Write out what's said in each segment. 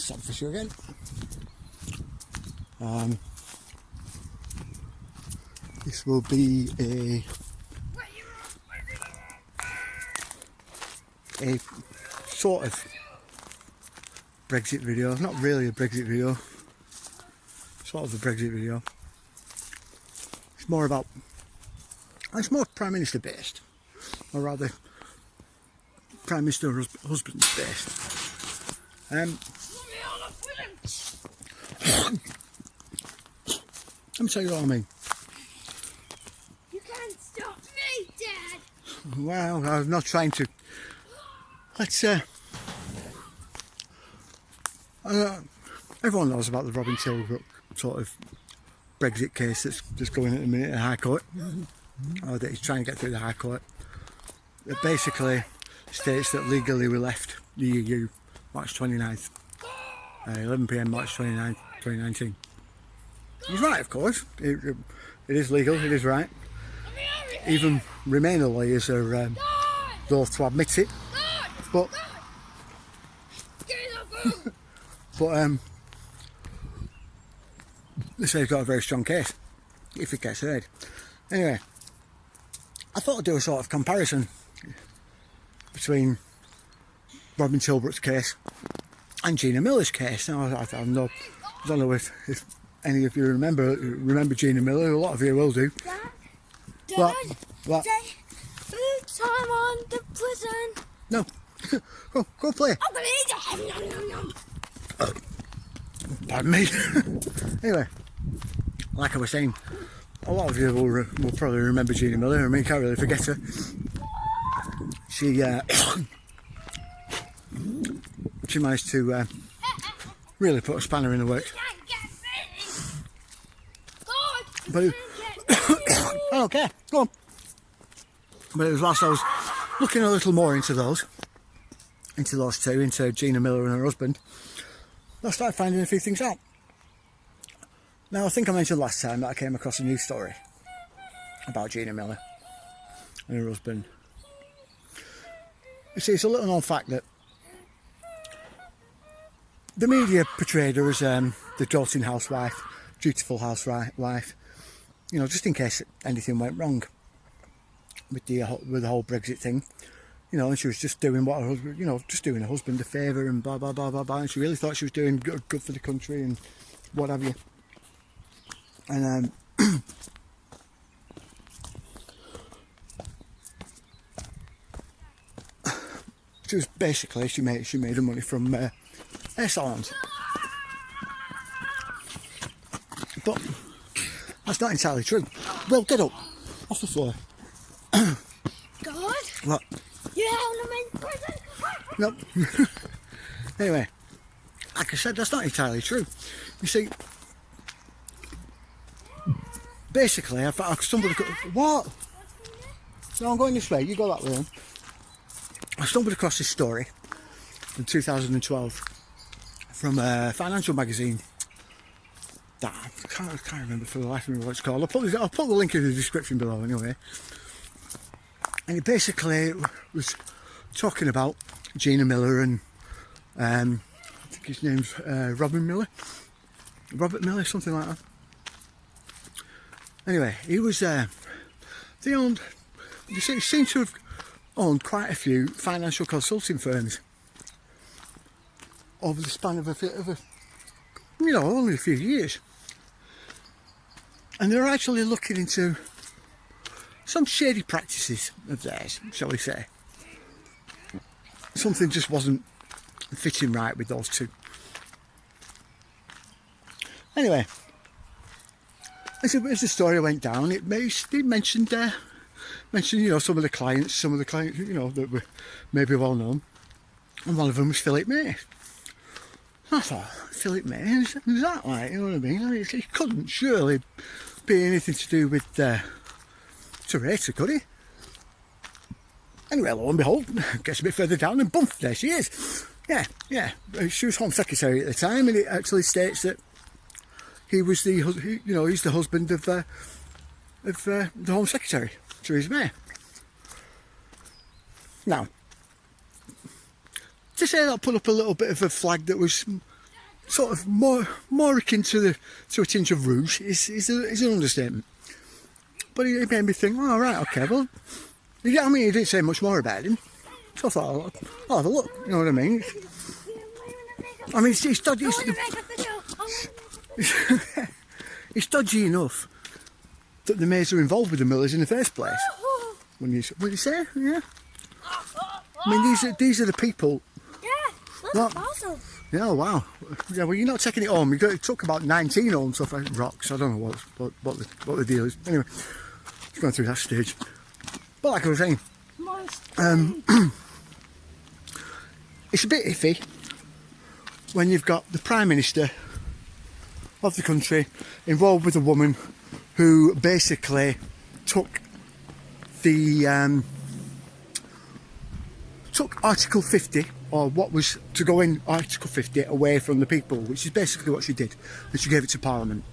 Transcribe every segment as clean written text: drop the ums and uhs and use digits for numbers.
Sunfisher again. This will be a sort of Brexit video, not really a Brexit video, sort of a Brexit video. It's more about, it's more Prime Minister based, or rather Prime Minister husband based. Let me tell you what I mean. You can't stop me, Dad. Well, I'm not trying to. Let's everyone knows about the Robin Tilbrook sort of Brexit case that's going at the minute in the High Court, or that he's trying to get through the High Court. It basically states that legally we left the EU March 29th, 11 PM March 29th, 2019. He's right, of course. It is legal, it is right. Even Remainer lawyers are loath to admit it. But they say he's got a very strong case if it gets heard. Anyway, I thought I'd do a sort of comparison between Robin Tilbrook's case and Gina Miller's case. Now, I don't know if any of you remember Gina Miller. A lot of you will do. Dad, what? Food time on the prison. No. Go play. I'm gonna eat it. Pardon me. Anyway, like I was saying, a lot of you will probably remember Gina Miller. I mean, you can't really forget her. She she managed to really put a spanner in the works. But I don't care. Go on. But it was whilst I was looking a little more into those two, into Gina Miller and her husband, I started finding a few things out. Now, I think I mentioned last time that I came across a news story about Gina Miller and her husband. You see, it's a little known fact that the media portrayed her as the doting housewife, dutiful housewife, you know, just in case anything went wrong with the whole Brexit thing. You know, and she was just doing what her husband, you know, just doing her husband a favour and blah, blah, blah, blah, blah. And she really thought she was doing good for the country and what have you. And she was basically, she made her money from hair salons. But that's not entirely true. Well, get up off the floor. God? What? You held him in prison? Nope. Anyway, like I said, that's not entirely true. You see, basically, I stumbled across... What? No, I'm going this way. You go that way then. I stumbled across this story in 2012 from a financial magazine that I can't remember for the life of me what it's called. I'll put the link in the description below anyway. And it basically was talking about Gina Miller and I think his name's Robert Miller, something like that. Anyway, he was they seem to have owned quite a few financial consulting firms over the span of only a few years, and they're actually looking into some shady practices of theirs, shall we say. Something just wasn't fitting right with those two. Anyway, as the story went down, it mentioned you know, some of the clients, you know, that were maybe well known, and one of them was Phillip May. I thought, Phillip May, who's that like? You know what I mean? It couldn't surely be anything to do with Theresa, could he? Anyway, lo and behold, gets a bit further down and boom, there she is. Yeah. She was Home Secretary at the time, and it actually states that he was he's the husband of the Home Secretary, Theresa May. Now, to say that put up a little bit of a flag that was sort of more akin to a tinge of rouge is an understatement. But it made me think, oh, right, okay, well, yeah, I mean, he didn't say much more about him. So I thought, I'll have a look, you know what I mean? I mean, it's dodgy. It's dodgy enough that the Mays are involved with the Millers in the first place. What do you say? Yeah. I mean, these are the people. Yeah, that's awesome. Yeah, wow. Yeah, well, you're not taking it home. It took about 19 home stuff like rocks. I don't know what the deal is. Anyway, it's going through that stage. But like I was saying, it's a bit iffy when you've got the Prime Minister of the country involved with a woman who basically took Article 50, or what was to go in Article 50, away from the people, which is basically what she did, and she gave it to Parliament.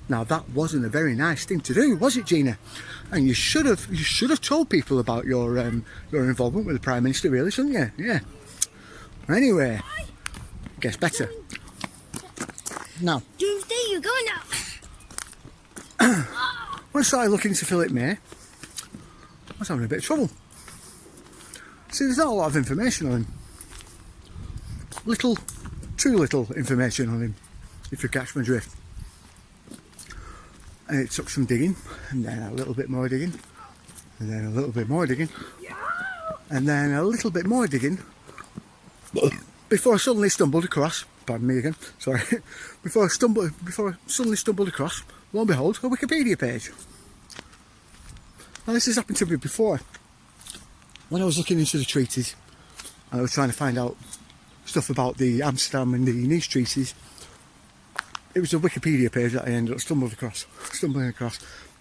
Now that wasn't a very nice thing to do, was it, Gina? And you should have told people about your involvement with the Prime Minister, really, shouldn't you? Yeah. Anyway, gets better. Now, Doomsday, you're going now. when I started looking into Phillip May, I was having a bit of trouble. See, there's not a lot of information on him. Too little information on him, if you catch my drift. And it took some digging, and then a little bit more digging, and then a little bit more digging, and then a little bit more digging, before I suddenly stumbled across, pardon me again, sorry, before I suddenly stumbled across, lo and behold, a Wikipedia page. Now this has happened to me before. When I was looking into the treaties, and I was trying to find out stuff about the Amsterdam and the Nice treaties, it was a Wikipedia page that I ended up stumbling across.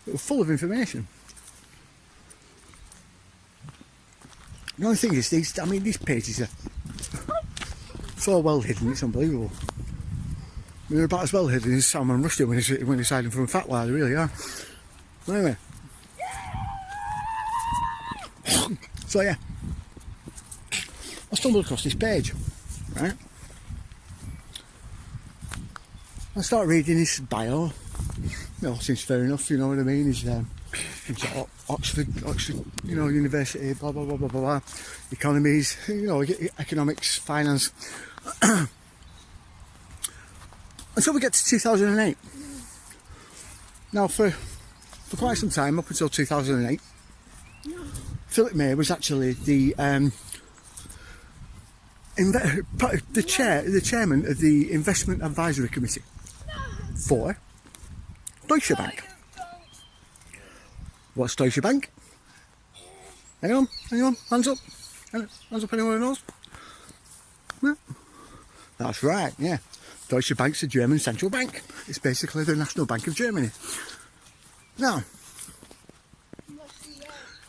It was full of information. The only thing is, these pages are so well hidden, it's unbelievable. I mean, they're about as well hidden as Salman Rushdie when he's hiding from a fatwa, they really are. Anyway. So yeah, I stumbled across this page, right? I start reading his bio. Seems fair enough, you know what I mean? He's at Oxford, you know, university, blah blah blah blah blah. Economies, you know, economics, finance. Until we get to 2008. Now, for quite some time, up until 2008, Phillip May was actually the chairman of the Investment Advisory Committee for Deutsche Bank. What's Deutsche Bank? Anyone? Hands up? Hands up, anyone who knows? Yeah. That's right, yeah. Deutsche Bank's the German central bank. It's basically the National Bank of Germany. Now,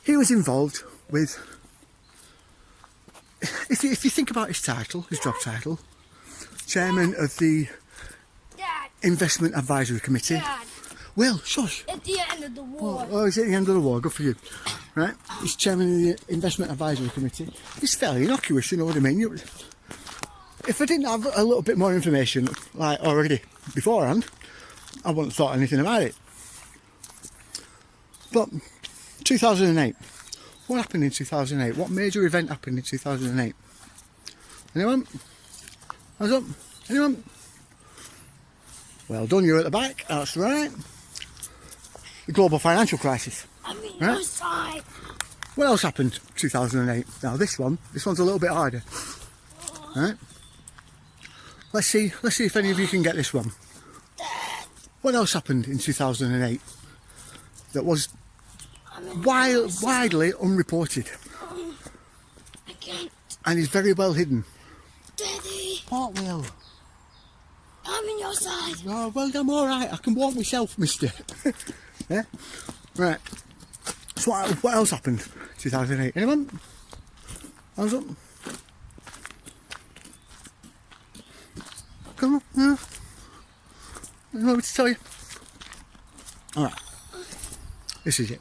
he was involved with, if you think about his title, his job title, chairman of the Investment Advisory Committee. Dad, Well, shush. it's the end of the war. Oh, is it the end of the war? Good for you. Right? He's chairman of the Investment Advisory Committee. It's fairly innocuous, you know what I mean? If I didn't have a little bit more information, like already beforehand, I wouldn't have thought anything about it. But 2008. What happened in 2008? What major event happened in 2008? Anyone? Hands up? Anyone? Well done, you're at the back. That's right. The global financial crisis. I'm in Right? your side. What else happened 2008? Now this one's a little bit harder. Right? Let's see if any of you can get this one. What else happened in 2008 that was widely unreported I can't. and is very well hidden? Daddy, What will? I'm in your side. Oh, well, I'm alright. I can walk myself, mister. Yeah? Right. So what else happened 2008? Anyone? Hands up. Come on. Yeah. I know what to tell you. Alright. This is it.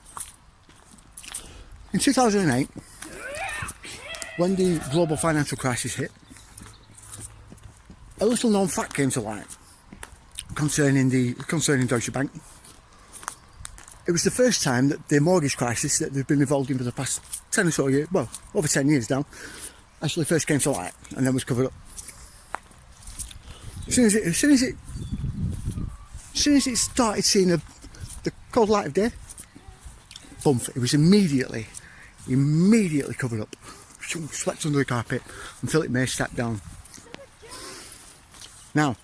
In 2008, when the global financial crisis hit, a little known fact came to light concerning Deutsche Bank. It was the first time that the mortgage crisis that they've been involved in for the past 10 or so years, well, over 10 years now, actually first came to light and then was covered up. As soon as it started seeing the cold light of day, bump, it was immediately covered up, swept under the carpet, and Phillip May stepped down. Now,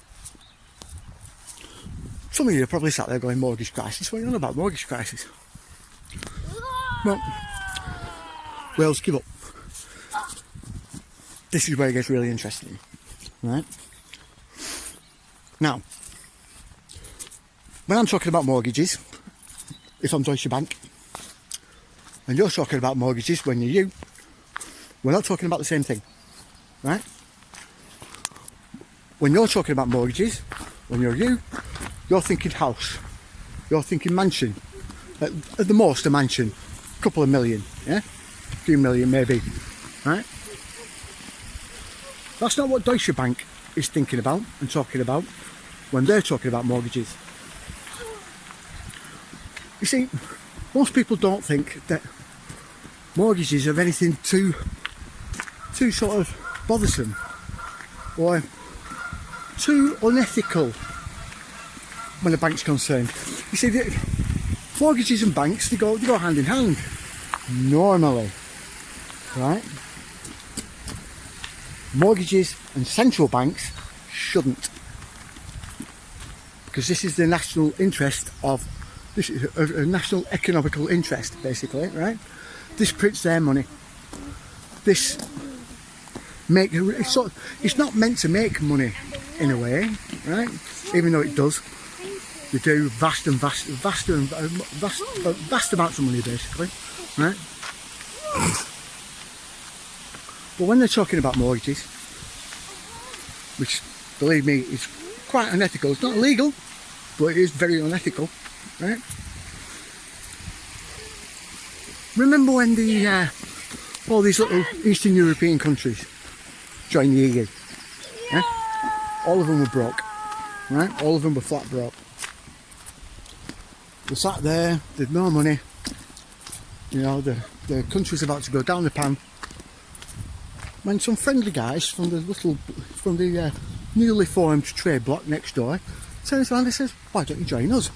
some of you are probably sat there going, mortgage crisis, what are you on about, mortgage crisis? Well, Wales, give up. This is where it gets really interesting, right? Now, when I'm talking about mortgages, if I'm Deutsche Bank, and you're talking about mortgages when you're you, we're not talking about the same thing, right? When you're talking about mortgages, when you're you, you're thinking house, you're thinking mansion, at the most a mansion, a couple of million, yeah? A few million maybe, right? That's not what Deutsche Bank is thinking about and talking about when they're talking about mortgages. You see, most people don't think that mortgages are anything too sort of bothersome or too unethical when a bank's concerned. You see, mortgages and banks, they go hand in hand normally, right? Mortgages and central banks shouldn't, because this is the national interest of, this is a national economical interest basically, right? This prints their money. This it's not meant to make money in a way, right? Even though it does. They do vast amounts of money basically, right? But when they're talking about mortgages, which believe me is quite unethical, it's not illegal, but it is very unethical, right? Remember when all these little Eastern European countries joined the EU? Yeah? All of them were broke, right? All of them were flat broke. They sat there, they'd no money, you know, the country's about to go down the pan, when some friendly guys from the newly formed trade bloc next door turns around and says, why don't you join us?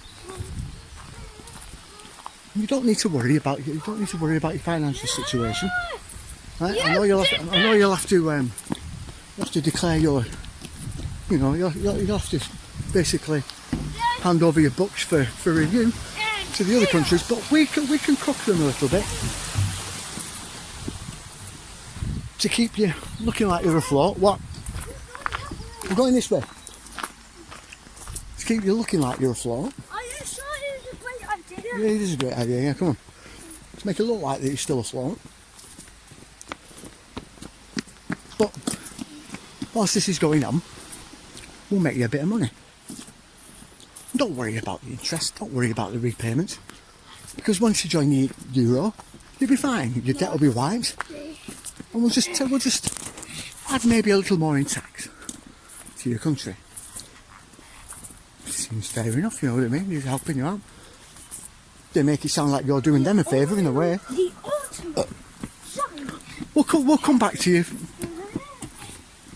You don't need to worry about your financial situation. Right? I know you'll have to declare your, you know, you'll have to basically hand over your books for review to the other countries, but we can cook them a little bit to keep you looking like you're afloat. What? I'm going this way. To keep you looking like you're afloat. Are you sure it was a great idea? Yeah, it is a great idea, yeah, come on. To make it look like that you're still afloat. But whilst this is going on, we'll make you a bit of money. Don't worry about the interest, don't worry about the repayments. Because once you join the euro, you'll be fine, your debt will be wiped. And we'll just add maybe a little more in tax to your country. Seems fair enough, you know what I mean? He's helping you out. They make it sound like you're doing them a favour in a way. We'll come back to you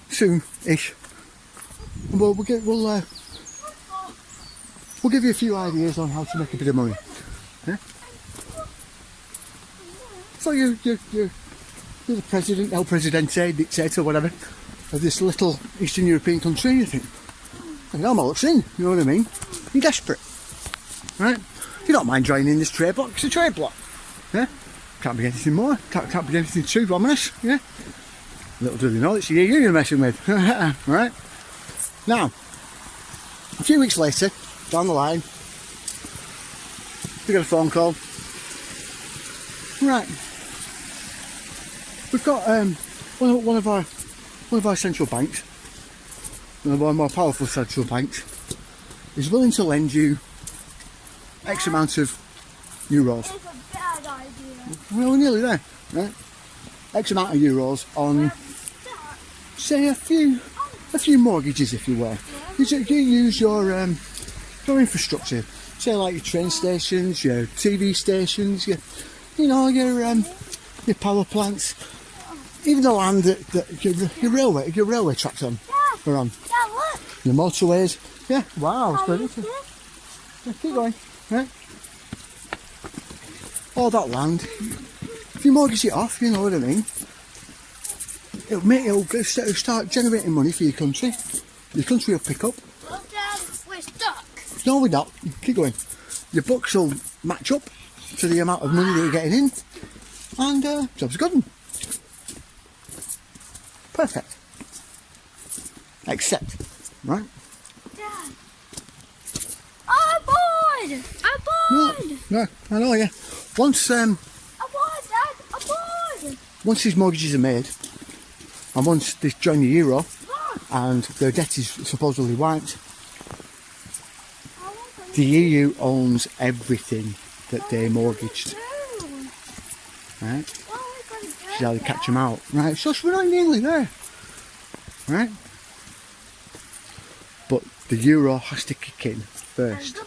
soon-ish. We'll give you a few ideas on how to make a bit of money. Yeah? So you're the president, El Presidente, dictator, whatever, of this little Eastern European country, and you think, I'm all in, you know what I mean? You're desperate, right? You don't mind joining this trade bloc, it's a trade bloc, yeah? Can't be anything more, can't be anything too ominous, yeah? Little do they know, it's the EU you're messing with, right? Now, a few weeks later, down the line, we got a phone call. Right, we've got one of our central banks, one of our more powerful central banks, is willing to lend you X amount of euros. It's a bad idea. Well, we're nearly there, right? X amount of euros on, say, a few a few mortgages, if you will. You use your infrastructure, say like your train stations, your TV stations, your power plants, even the land that your railway tracks on. Are on. Yeah, look. The motorways. Yeah, wow, it's brilliant. Yeah, keep going. Right. All that land. If you mortgage it off, you know what I mean. It'll start generating money for your country. Your country will pick up. Well, Dad, we're stuck. No, we're not. Keep going. Your books will match up to the amount of money that you're getting in, and job's a good one. Perfect. Except, right? Dad. I'm bored. I'm bored. No, I know, yeah. Once I'm bored, Dad. I'm bored. once these mortgages are made, and once they join the euro, and their debt is supposedly wiped, the EU owns everything that they mortgaged. Right? This is how they catch them out. Right? So we're not nearly there. Right? But the euro has to kick in first.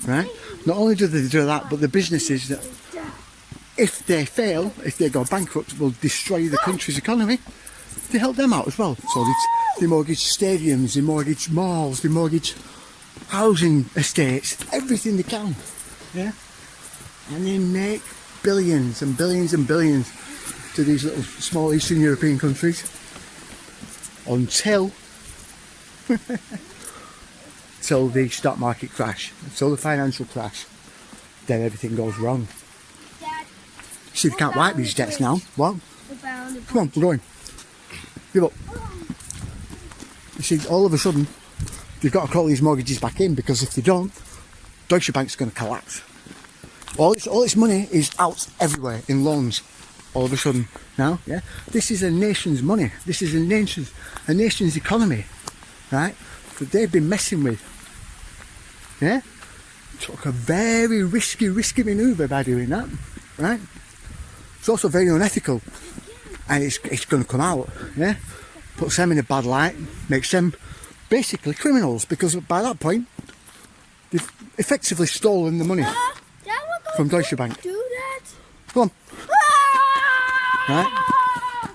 Right? Not only do they do that, but the businesses that, if they fail, if they go bankrupt, will destroy the country's economy. They help them out as well. So they mortgage stadiums, they mortgage malls, they mortgage housing estates, everything they can. Yeah? And they make billions and billions and billions to these little small Eastern European countries until the stock market crash, until the financial crash, then everything goes wrong. Dad, See, they can't wipe these debts now. What? Come on, we're going. Give up. You see, all of a sudden, they've got to call these mortgages back in, because if they don't, Deutsche Bank's going to collapse. All its money is out everywhere in loans. All of a sudden now, yeah. This is a nation's money. This is a nation's economy, right? That they've been messing with. Yeah. Took a very risky manoeuvre by doing that, right? It's also very unethical, and it's going to come out. Yeah. Puts them in a bad light. Makes them basically criminals, because by that point they've effectively stolen the money from Deutsche Bank. Do that. Come on. Right?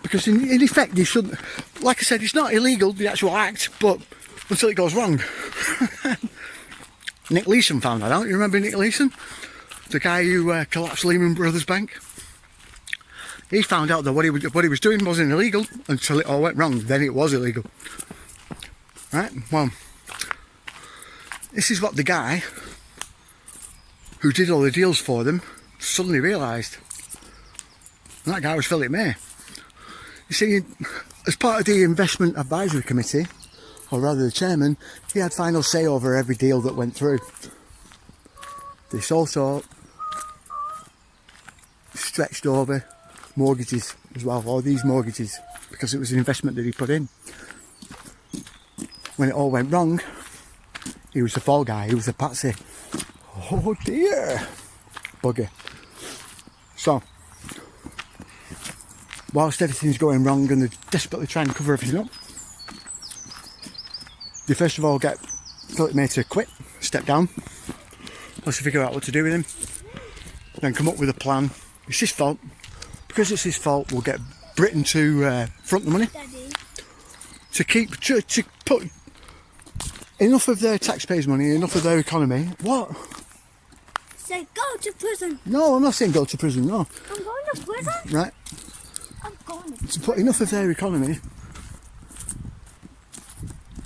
Because in effect they shouldn't, like I said, it's not illegal, the actual act, but until it goes wrong. Nick Leeson found that out. You remember Nick Leeson? The guy who collapsed Lehman Brothers Bank? He found out that what he was doing wasn't illegal until it all went wrong. Then it was illegal. Right? Well, this is what the guy who did all the deals for them suddenly realised. And that guy was Phillip May. You see, as part of the investment advisory committee, or rather the chairman, he had final say over every deal that went through. This also stretched over mortgages as well, all these mortgages, because it was an investment that he put in. When it all went wrong, he was the fall guy, he was the patsy. Oh dear, bugger. So, whilst everything's going wrong and they're desperately trying to cover everything up, they first of all get Phillip May to quit, step down, let's figure out what to do with him, then come up with a plan. It's his fault. Because it's his fault, we'll get Britain to front the money, Daddy. to put enough of their taxpayers' money, enough of their economy. What? Say go to prison. No, I'm not saying go to prison, no. I'm going to prison? Right? I'm going to To put enough of their economy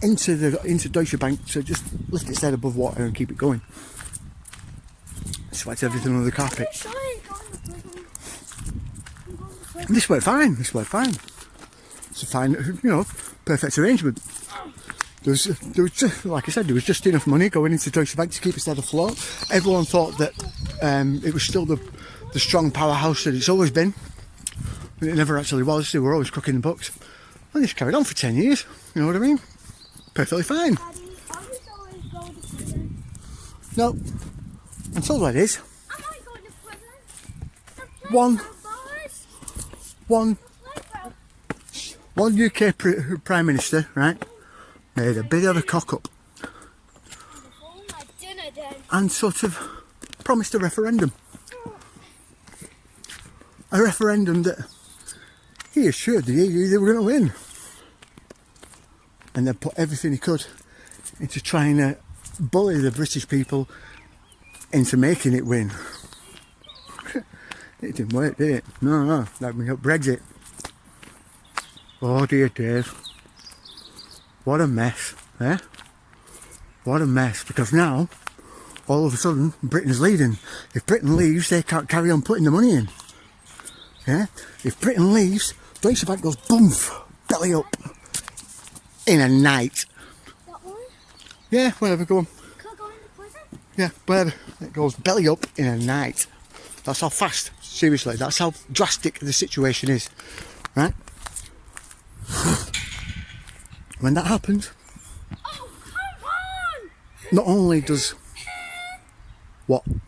into Deutsche Bank to just lift its head above water and keep it going. Swept everything under the carpet. Sorry, I'm going to prison. I'm going to prison. This worked fine, this worked fine. It's a fine, perfect arrangement. There was just, like I said, there was just enough money going into Deutsche Bank to keep its head afloat. Everyone thought that it was still the strong powerhouse that it's always been. But it never actually was. They were always cooking the books. And this carried on for 10 years, you know what I mean? Perfectly fine. Daddy, are you always going to prison? No, until that is. Am I going to prison? One UK Prime Minister, right, made a bit of a cock-up Before my dinner then. and sort of promised a referendum. A referendum that he assured the EU they were going to win. And then put everything he could into trying to bully the British people into making it win. It didn't work, did it? No, that made up Brexit. Oh dear Dave. What a mess, eh? What a mess, because now, all of a sudden, Britain's leading. If Britain leaves, they can't carry on putting the money in. Yeah? If Britain leaves, Deutsche Bank goes boom, belly up, in a night. That one? Yeah, whatever, go on. Could I go into prison? Yeah, whatever. It goes belly up in a night. That's how fast, seriously, that's how drastic the situation is, right? When that happens, Oh, come on! not only does what I'm in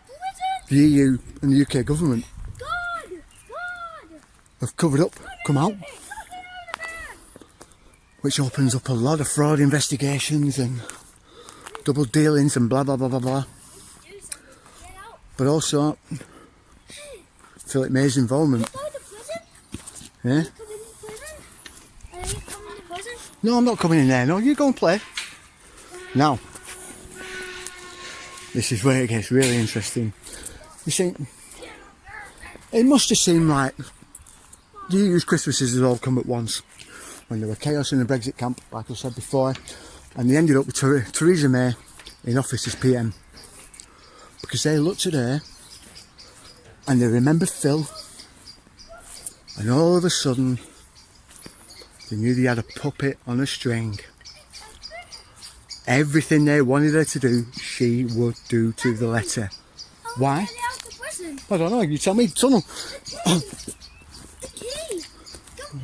prison! the EU and the UK government God! have covered up come out, Get out of there! which opens up a lot of fraud investigations and double dealings and blah blah blah blah blah, Do something. Get out. but also Phillip May's involvement. Go to prison? Yeah? Come in prison? Are you coming to prison? No, I'm not coming in there. No, you go and play. Now, this is where it gets really interesting. You see, it must have seemed like the EU's Christmases had all come at once when there were chaos in the Brexit camp, like I said before, and they ended up with Theresa May in office as PM because they looked at her and they remembered Phil, and all of a sudden they knew they had a puppet on a string. Everything they wanted her to do, she would do to the letter. Why? Get out of prison. I don't know, you tell me, tunnel. The key. Go.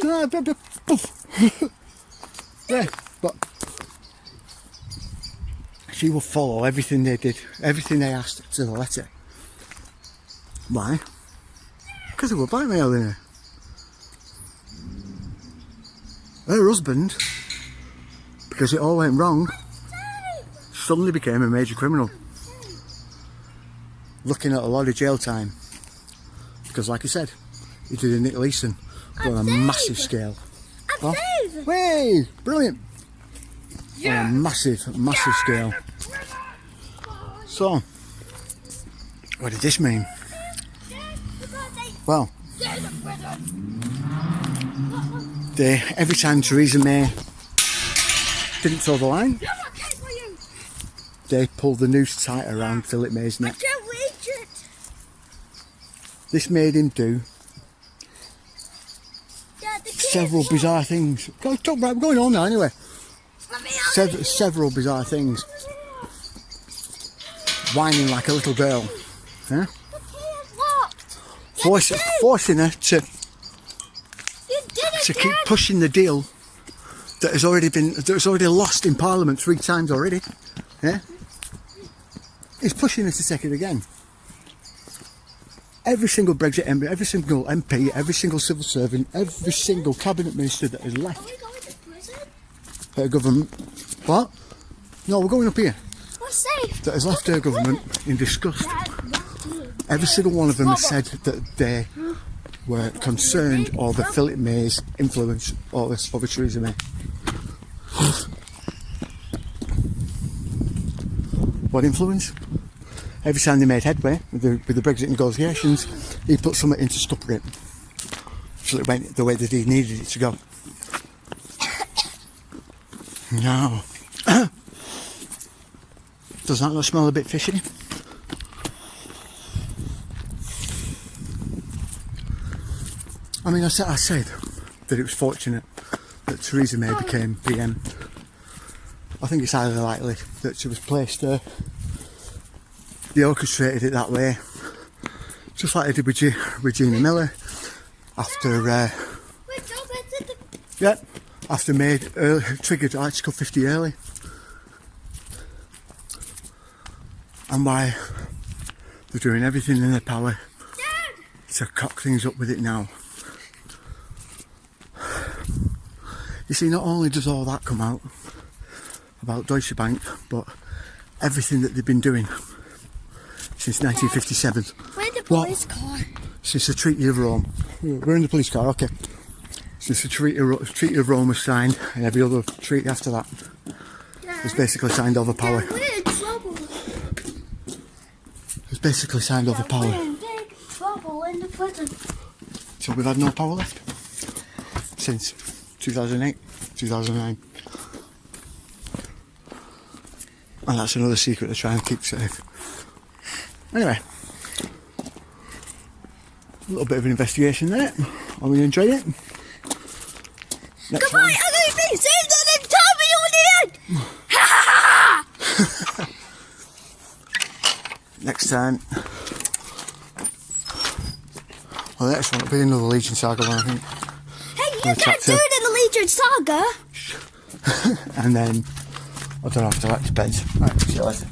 Yeah, grab the key. Poof. Yeah, but she would follow everything they did, everything they asked to the letter. Why? Because they were blackmailing her. Her husband, because it all went wrong, suddenly became a major criminal. Looking at a lot of jail time. Because like I said, he did a Nick Leeson, but on a massive scale. I'm safe. Way! Brilliant! On a massive scale. So, what did this mean? Well, every time Theresa May didn't toe the line, they pulled the noose tight around Phillip May's neck. Can't reach it. This made him do Yeah, the key. several bizarre things. We're going on now anyway. Let me out. Several bizarre things. Whining like a little girl. Yeah? The key is locked. Forcing her to You did it, keep Dad. pushing the deal that has already lost in Parliament 3 times already. Yeah? He's pushing her to take it again. Every single Brexit MP, every single MP, every single civil servant, every single cabinet minister that has Are left we going to prison? her government. What? No, we're going up here. We're safe. That has left her government in disgust. Dad, that's me. Every single one of them has said that they were concerned over Phillip May's influence over Theresa May. What influence? Every time they made headway with the Brexit negotiations, he put something in to scupper it. So it went the way that he needed it to go. Now, does that not smell a bit fishy? I mean, I said that it was fortunate that Theresa May became PM. I think it's highly likely that she was placed there. They orchestrated it that way, just like they did with Gina Miller after after May triggered Article 50 early, and why they're doing everything in their power to cock things up with it now. You see, not only does all that come out about Deutsche Bank, but everything that they've been doing since 1957. Where's the police car? Since the Treaty of Rome. We're in the police car, okay. Since the Treaty of Rome was signed, and every other treaty after that was basically signed over power. We're in trouble. It's basically signed over power. We're in big trouble in the prison. So we've had no power left since 2008, 2009. And that's another secret to try and keep safe. Anyway, a little bit of an investigation there. Are we enjoying it? Next Come on, one. I'm going to be saved on the top of your head! Ha ha ha! Next time. Well, the next one will be another Legion Saga one, I think. Hey, you can't do it in the Legion Saga! And then, I don't know after that, depends. Right, see you later.